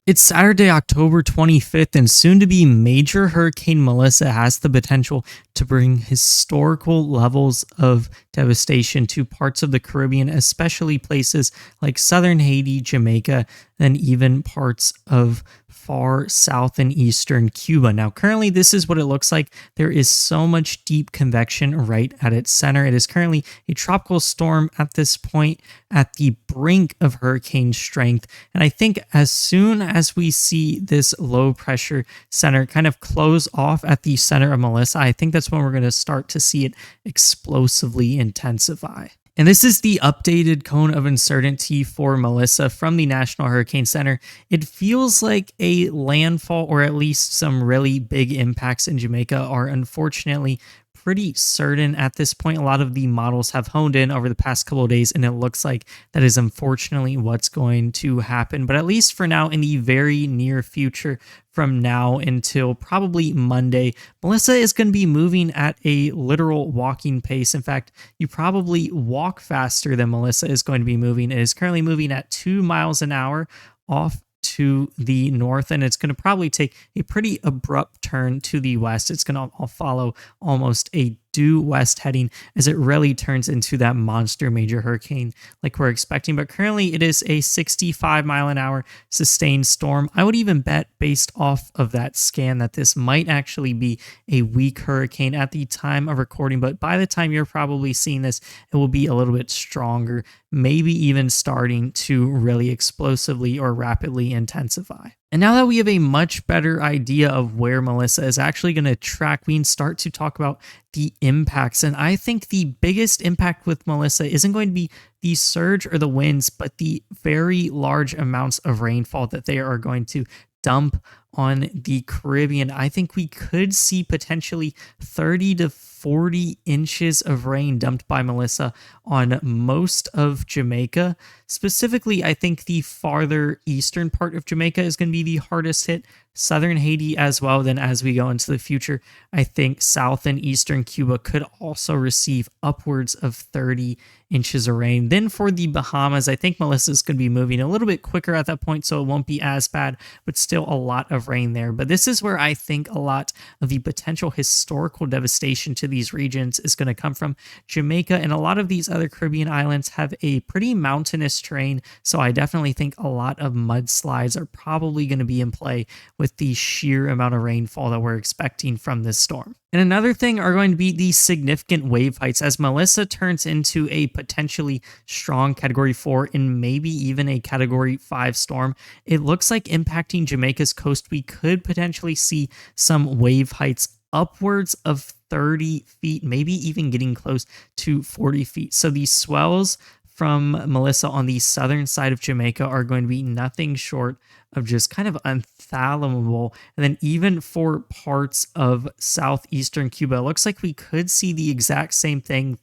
It's Saturday, October 25th, and soon to be Major Hurricane Melissa has the potential to bring historical levels of devastation to parts of the Caribbean, especially places like southern Haiti, Jamaica, and even parts of far south and eastern Cuba. Now, currently, this is what it looks like. There is so much deep convection right at its center. It is currently a tropical storm at this point, at the brink of hurricane strength. And I think as soon as we see this low pressure center kind of close off at the center of Melissa, I think that's when we're going to start to see it explosively intensify. And this is the updated cone of uncertainty for Melissa from the National Hurricane Center. It feels like a landfall, or at least some really big impacts in Jamaica, are unfortunately pretty certain at this point. A lot of the models have honed in over the past couple of days, and it looks like that is unfortunately what's going to happen. But at least for now, in the very near future, from now until probably Monday, Melissa is going to be moving at a literal walking pace. In fact, you probably walk faster than Melissa is going to be moving. It is currently moving at 2 miles an hour off to the north, and it's going to probably take a pretty abrupt turn to the west. It's going to follow almost a due west heading as it really turns into that monster major hurricane like we're expecting. But currently it is a 65-mile-an-hour sustained storm. I would even bet, based off of that scan, that this might actually be a weak hurricane at the time of recording, but by the time you're probably seeing this, it will be a little bit stronger, maybe even starting to really explosively or rapidly intensify. And now that we have a much better idea of where Melissa is actually going to track, we can start to talk about the impacts. And I think the biggest impact with Melissa isn't going to be the surge or the winds, but the very large amounts of rainfall that they are going to dump on the Caribbean. I think we could see potentially 30 to 40 inches of rain dumped by Melissa on most of Jamaica. Specifically, I think the farther eastern part of Jamaica is going to be the hardest hit. Southern Haiti as well. Then as we go into the future, I think south and eastern Cuba could also receive upwards of 30 inches of rain. Then for the Bahamas, I think Melissa is going to be moving a little bit quicker at that point, so it won't be as bad, but still a lot of rain there. But this is where I think a lot of the potential historical devastation to these regions is going to come from. Jamaica and a lot of these other Caribbean islands have a pretty mountainous terrain, so I definitely think a lot of mudslides are probably going to be in play with the sheer amount of rainfall that we're expecting from this storm. And another thing are going to be the significant wave heights as Melissa turns into a potentially strong Category 4 and maybe even a Category 5 storm. It looks like impacting Jamaica's coast, we could potentially see some wave heights upwards of 30 feet, maybe even getting close to 40 feet. So these swells from Melissa on the southern side of Jamaica are going to be nothing short of just kind of unfathomable. And then even for parts of southeastern Cuba, it looks like we could see the exact same thing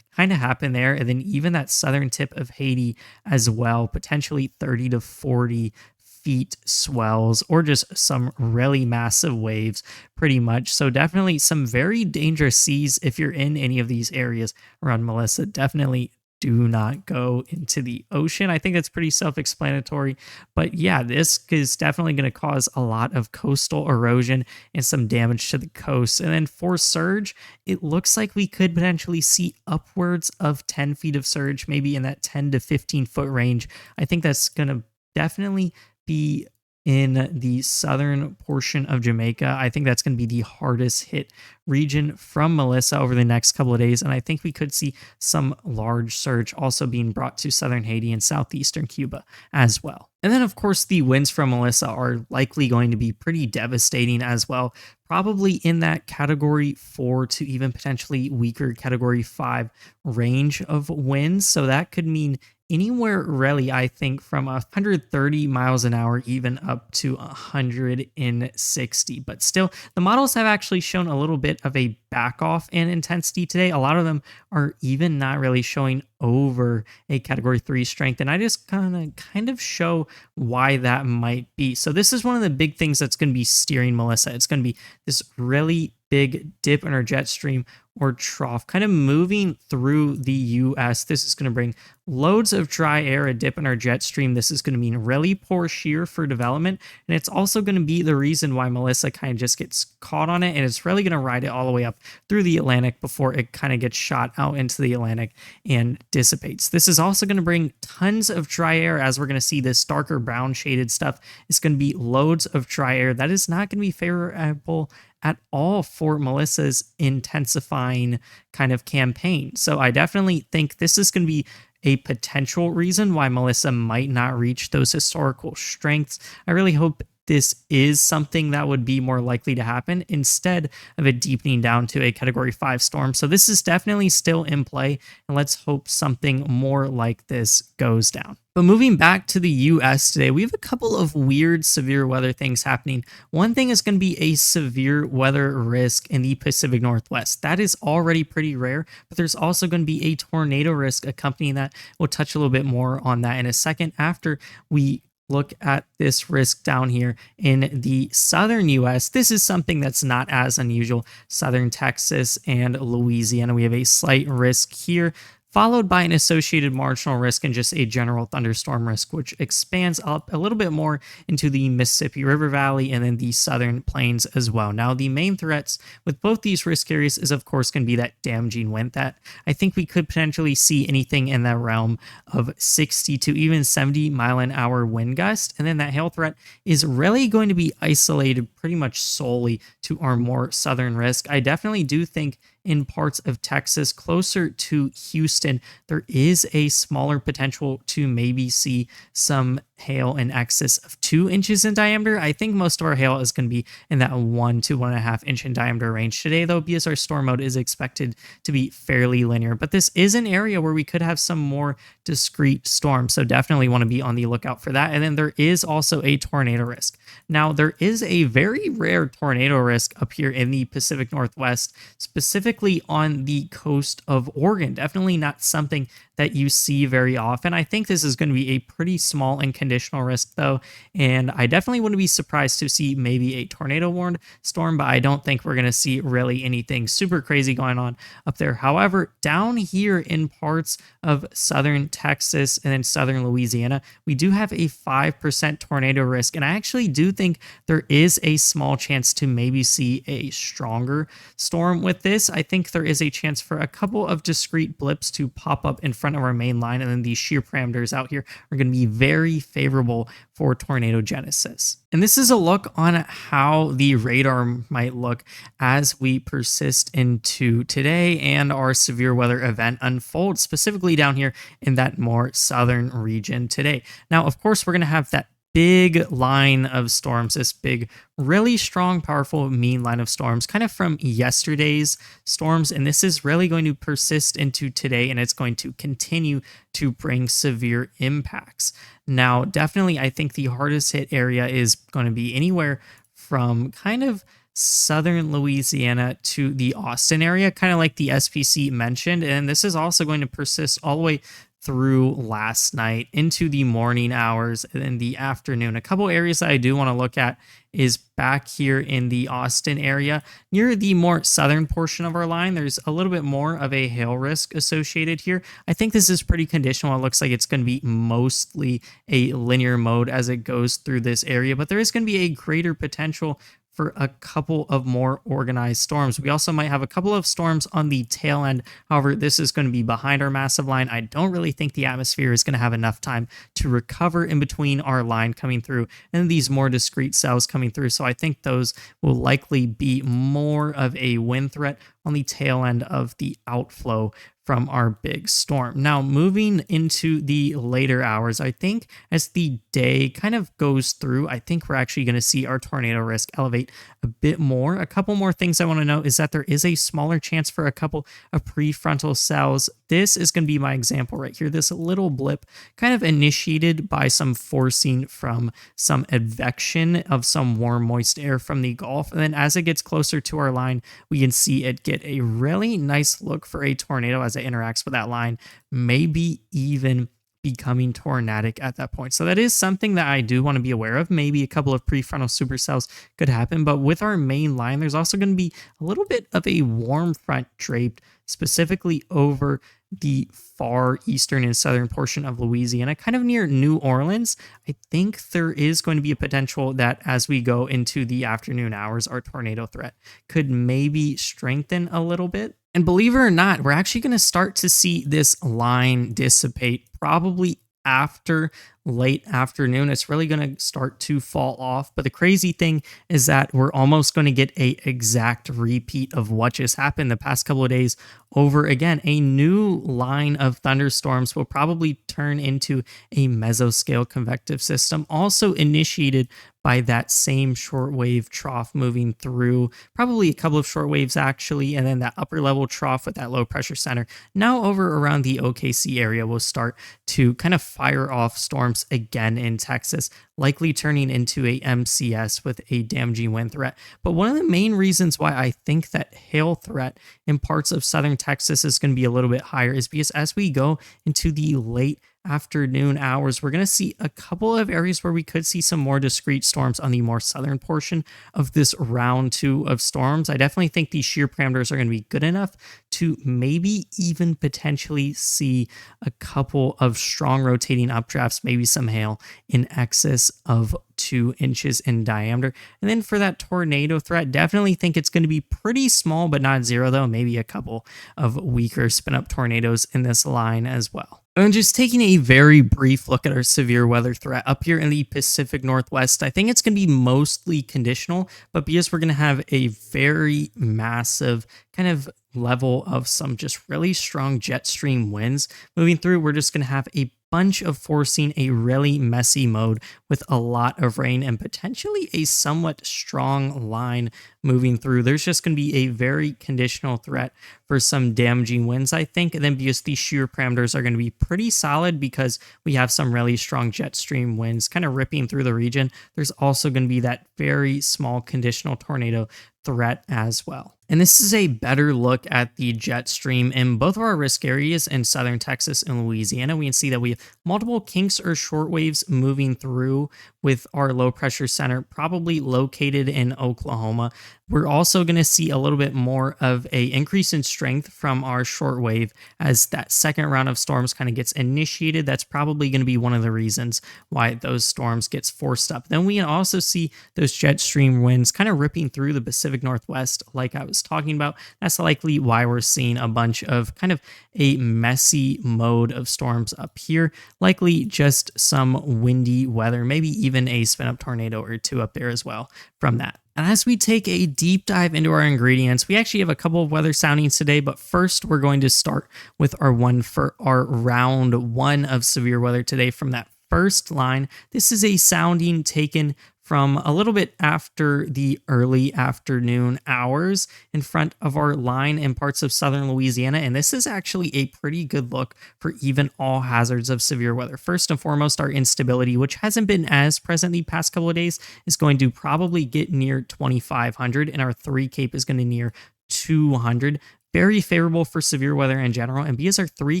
kind of happen there. And then even that southern tip of Haiti as well, potentially 30 to 40 feet swells, or just some really massive waves pretty much. So definitely some very dangerous seas if you're in any of these areas around Melissa. Definitely do not go into the ocean. I think that's pretty self-explanatory. But yeah, this is definitely going to cause a lot of coastal erosion and some damage to the coast. And then for surge, it looks like we could potentially see upwards of 10 feet of surge, maybe in that 10 to 15 foot range. I think that's going to definitely be in the southern portion of Jamaica. I think that's going to be the hardest hit region from Melissa over the next couple of days. And I think we could see some large surge also being brought to southern Haiti and southeastern Cuba as well. And then, of course, the winds from Melissa are likely going to be pretty devastating as well, probably in that Category 4 to even potentially weaker Category 5 range of winds. So that could mean anywhere really, I think, from 130 miles an hour even up to 160. But still, the models have actually shown a little bit of a back off in intensity today. A lot of them are even not really showing over a category 3 strength, and I just kind of show why that might be. So this is one of the big things that's going to be steering Melissa. It's going to be this really big dip in our jet stream or trough kind of moving through the US. This is going to bring loads of dry air, a dip in our jet stream. This is going to mean really poor shear for development. And it's also going to be the reason why Melissa kind of just gets caught on it. And it's really going to ride it all the way up through the Atlantic before it kind of gets shot out into the Atlantic and dissipates. This is also going to bring tons of dry air. As we're going to see, this darker brown shaded stuff is going to be loads of dry air. That is not going to be favorable at all for Melissa's intensifying kind of campaign. So I definitely think this is going to be a potential reason why Melissa might not reach those historical strengths. I really hope this is something that would be more likely to happen instead of it deepening down to a category 5 storm. So this is definitely still in play, and let's hope something more like this goes down. But moving back to the US today, we have a couple of weird severe weather things happening. One thing is going to be a severe weather risk in the Pacific Northwest. That is already pretty rare, but there's also going to be a tornado risk accompanying that. We'll touch a little bit more on that in a second after we look at this risk down here in the southern US. This is something that's not as unusual. Southern Texas and Louisiana, we have a slight risk here, followed by an associated marginal risk and just a general thunderstorm risk, which expands up a little bit more into the Mississippi River Valley and then the southern plains as well. Now, the main threats with both these risk areas is, of course, going to be that damaging wind that I think we could potentially see anything in that realm of 60 to even 70 mile an hour wind gust. And then that hail threat is really going to be isolated pretty much solely to our more southern risk. I definitely do think in parts of Texas closer to Houston, there is a smaller potential to maybe see some hail in excess of 2 inches in diameter. I think most of our hail is going to be in that 1 to 1.5 inch in diameter range today, though, because our storm mode is expected to be fairly linear. But this is an area where we could have some more discrete storms, so definitely want to be on the lookout for that. And then there is also a tornado risk. Now, there is a very rare tornado risk up here in the Pacific Northwest, specifically on the coast of Oregon. Definitely not something that you see very often. I think this is going to be a pretty small and conditional risk, though, and I definitely wouldn't be surprised to see maybe a tornado warned storm, but I don't think we're going to see really anything super crazy going on up there. However, down here in parts of southern Texas and then southern Louisiana, we do have a 5% tornado risk, and I actually do think there is a small chance to maybe see a stronger storm with this. I think there is a chance for a couple of discrete blips to pop up in front of our main line, and then these shear parameters out here are going to be very favorable for tornado genesis. And this is a look on how the radar might look as we persist into today and our severe weather event unfolds, specifically down here in that more southern region today. Now, of course, we're going to have that big line of storms, this big, really strong, powerful, mean line of storms, kind of from yesterday's storms. And this is really going to persist into today, and it's going to continue to bring severe impacts. Now, definitely, I think the hardest hit area is going to be anywhere from kind of southern Louisiana to the Austin area, kind of like the SPC mentioned. And this is also going to persist all the way through last night into the morning hours and in the afternoon. A couple areas that I do want to look at is back here in the Austin area. Near the more southern portion of our line, there's a little bit more of a hail risk associated here. I think this is pretty conditional. It looks like it's going to be mostly a linear mode as it goes through this area, but there is going to be a greater potential for a couple of more organized storms. We also might have a couple of storms on the tail end. However, this is going to be behind our massive line. I don't really think the atmosphere is going to have enough time to recover in between our line coming through and these more discrete cells coming through. So I think those will likely be more of a wind threat on the tail end of the outflow from our big storm. Now, moving into the later hours, I think as the day kind of goes through, I think we're actually going to see our tornado risk elevate a bit more. A couple more things I want to note is that there is a smaller chance for a couple of prefrontal cells. This is going to be my example right here. This little blip kind of initiated by some forcing from some advection of some warm, moist air from the Gulf. And then as it gets closer to our line, we can see it get a really nice look for a tornado as it interacts with that line, maybe even becoming tornadic at that point. So that is something that I do want to be aware of. Maybe a couple of prefrontal supercells could happen, but with our main line, there's also going to be a little bit of a warm front draped specifically over the far eastern and southern portion of Louisiana, kind of near New Orleans. I think there is going to be a potential that as we go into the afternoon hours, our tornado threat could maybe strengthen a little bit. And believe it or not, we're actually going to start to see this line dissipate probably after late afternoon. It's really going to start to fall off. But the crazy thing is that we're almost going to get a exact repeat of what just happened the past couple of days over again. A new line of thunderstorms will probably turn into a mesoscale convective system, also initiated by that same shortwave trough moving through, probably a couple of short waves actually, and then that upper level trough with that low pressure center now over around the OKC area will start to kind of fire off storms again in Texas, likely turning into a MCS with a damaging wind threat. But one of the main reasons why I think that hail threat in parts of southern Texas is going to be a little bit higher is because as we go into the late afternoon hours, we're going to see a couple of areas where we could see some more discrete storms on the more southern portion of this round two of storms. I definitely think these shear parameters are going to be good enough to maybe even potentially see a couple of strong rotating updrafts, maybe some hail in excess of 2 inches in diameter. And then for that tornado threat, definitely think it's going to be pretty small, but not zero though. Maybe a couple of weaker spin up tornadoes in this line as well. And just taking a very brief look at our severe weather threat up here in the Pacific Northwest, I think it's going to be mostly conditional, but because we're going to have a very massive kind of level of some just really strong jet stream winds moving through, we're just going to have a bunch of forcing a really messy mode with a lot of rain and potentially a somewhat strong line moving through. There's just going to be a very conditional threat for some damaging winds, I think. And then because these shear parameters are going to be pretty solid because we have some really strong jet stream winds kind of ripping through the region, there's also going to be that very small conditional tornado threat as well. And this is a better look at the jet stream in both of our risk areas in southern Texas and Louisiana. We can see that we have multiple kinks or short waves moving through with our low pressure center probably located in Oklahoma. We're also going to see a little bit more of a increase in strength from our short wave as that second round of storms kind of gets initiated. That's probably going to be one of the reasons why those storms gets forced up. Then we can also see those jet stream winds kind of ripping through the Pacific Northwest like I was talking about. That's likely why we're seeing a bunch of kind of a messy mode of storms up here, likely just some windy weather, maybe even a spin up tornado or two up there as well from that. And as we take a deep dive into our ingredients, we actually have a couple of weather soundings today, but first we're going to start with our one for our round one of severe weather today from that first line. This is a sounding taken from a little bit after the early afternoon hours in front of our line in parts of southern Louisiana. And this is actually a pretty good look for even all hazards of severe weather. First and foremost, our instability, which hasn't been as present the past couple of days, is going to probably get near 2,500, and our 3 Cape is going to near 200. Very favorable for severe weather in general. And because our 3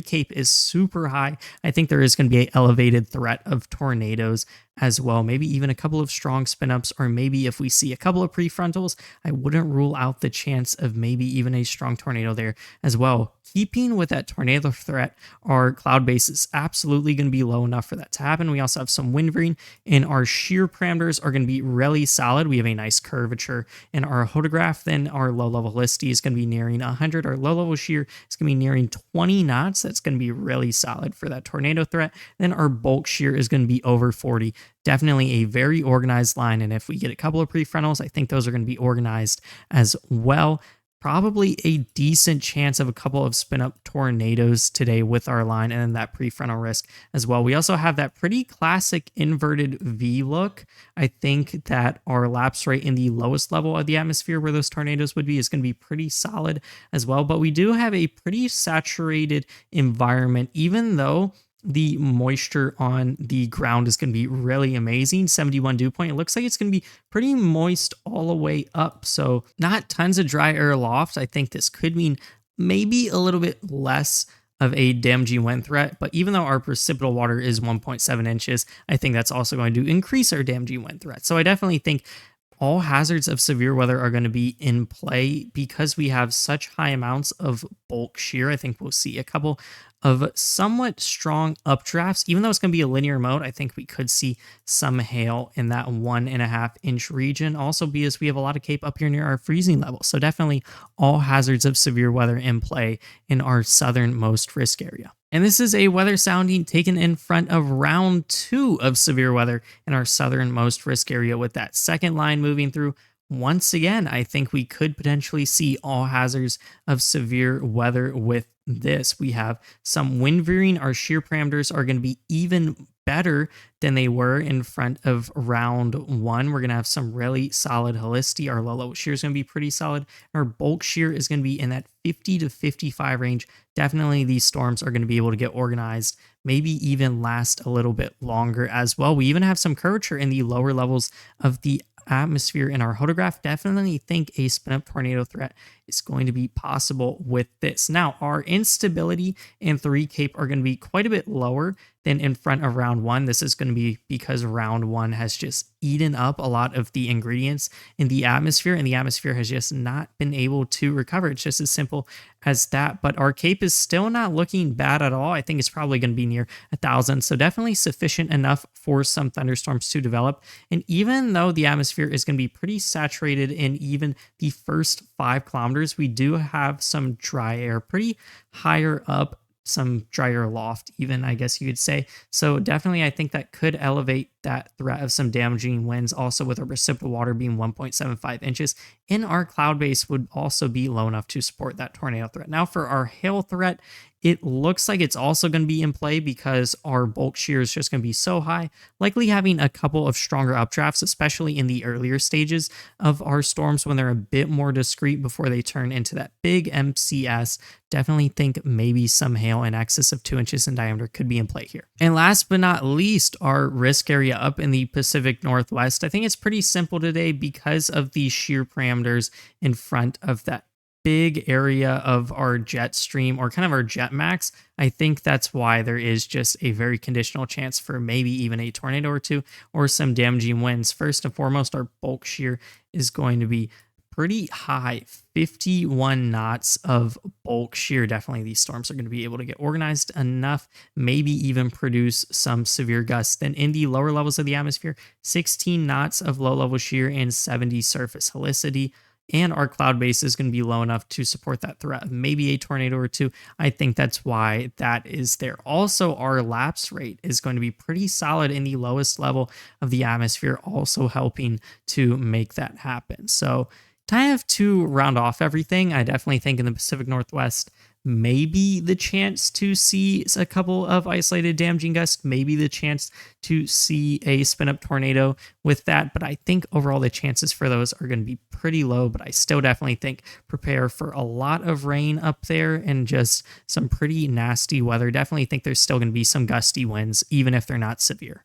Cape is super high, I think there is going to be an elevated threat of tornadoes as well. Maybe even a couple of strong spin ups, or maybe if we see a couple of prefrontals, I wouldn't rule out the chance of maybe even a strong tornado there as well. Keeping with that tornado threat, our cloud base is absolutely going to be low enough for that to happen. We also have some wind veering, and our shear parameters are going to be really solid. We have a nice curvature in our hodograph. Then our low level listy is going to be nearing 100. Our low level shear is going to be nearing 20 knots. That's going to be really solid for that tornado threat. Then our bulk shear is going to be over 40. Definitely a very organized line. And if we get a couple of prefrontals, I think those are going to be organized as well. probably a decent chance of a couple of spin up tornadoes today with our line, and then that prefrontal risk as well. We also have that pretty classic inverted V look. I think that our lapse rate in the lowest level of the atmosphere where those tornadoes would be is going to be pretty solid as well. But we do have a pretty saturated environment, even though the moisture on the ground is going to be really amazing. 71 dew point. It looks like it's going to be pretty moist all the way up. So not tons of dry air aloft. I think this could mean maybe a little bit less of a damaging wind threat. But even though our precipitable water is 1.7 inches, I think that's also going to increase our damaging wind threat. So I definitely think all hazards of severe weather are going to be in play because we have such high amounts of bulk shear. I think we'll see a couple of somewhat strong updrafts. Even though it's going to be a linear mode, I think we could see some hail in that 1.5 inch region. Also, because we have a lot of cape up here near our freezing level. So definitely all hazards of severe weather in play in our southernmost risk area. And this is a weather sounding taken in front of round 2 of severe weather in our southernmost risk area with that second line moving through. Once again, I think we could potentially see all hazards of severe weather with this. We have some wind veering. Our shear parameters are going to be even better than they were in front of round 1. We're going to have some really solid helicity. Our low level shear is going to be pretty solid. Our bulk shear is going to be in that 50 to 55 range. Definitely these storms are going to be able to get organized, maybe even last a little bit longer as well. We even have some curvature in the lower levels of the atmosphere in our hodograph. Definitely think a spin up tornado threat is going to be possible with this. Now, our instability and 3 cape are going to be quite a bit lower than in front of round 1. This is going to be because round 1 has just eaten up a lot of the ingredients in the atmosphere, and the atmosphere has just not been able to recover. It's just as simple as that. But our cape is still not looking bad at all. I think it's probably going to be near 1,000. So definitely sufficient enough for some thunderstorms to develop. And even though the atmosphere is going to be pretty saturated in even the first 5 kilometers, we do have some dry air pretty higher up, some drier loft even, I guess you could say. So definitely I think that could elevate that threat of some damaging winds. Also with our precipitable water being 1.75 inches in our cloud base would also be low enough to support that tornado threat. Now for our hail threat, it looks like it's also going to be in play because our bulk shear is just going to be so high, likely having a couple of stronger updrafts, especially in the earlier stages of our storms when they're a bit more discrete before they turn into that big MCS. Definitely think maybe some hail in excess of 2 inches in diameter could be in play here. And last but not least, our risk area up in the Pacific Northwest. I think it's pretty simple today because of the shear parameters in front of that big area of our jet stream, or kind of our jet max. I think that's why there is just a very conditional chance for maybe even a tornado or two or some damaging winds. First and foremost, our bulk shear is going to be pretty high, 51 knots of bulk shear. Definitely these storms are going to be able to get organized enough, maybe even produce some severe gusts. Then in the lower levels of the atmosphere, 16 knots of low level shear and 70 surface helicity. And our cloud base is going to be low enough to support that threat of maybe a tornado or two. I think that's why that is there. Also, our lapse rate is going to be pretty solid in the lowest level of the atmosphere, also helping to make that happen. So kind of to round off everything, I definitely think in the Pacific Northwest, maybe the chance to see a couple of isolated damaging gusts, maybe the chance to see a spin up tornado with that. But I think overall the chances for those are going to be pretty low. But I still definitely think prepare for a lot of rain up there and just some pretty nasty weather. Definitely think there's still going to be some gusty winds, even if they're not severe.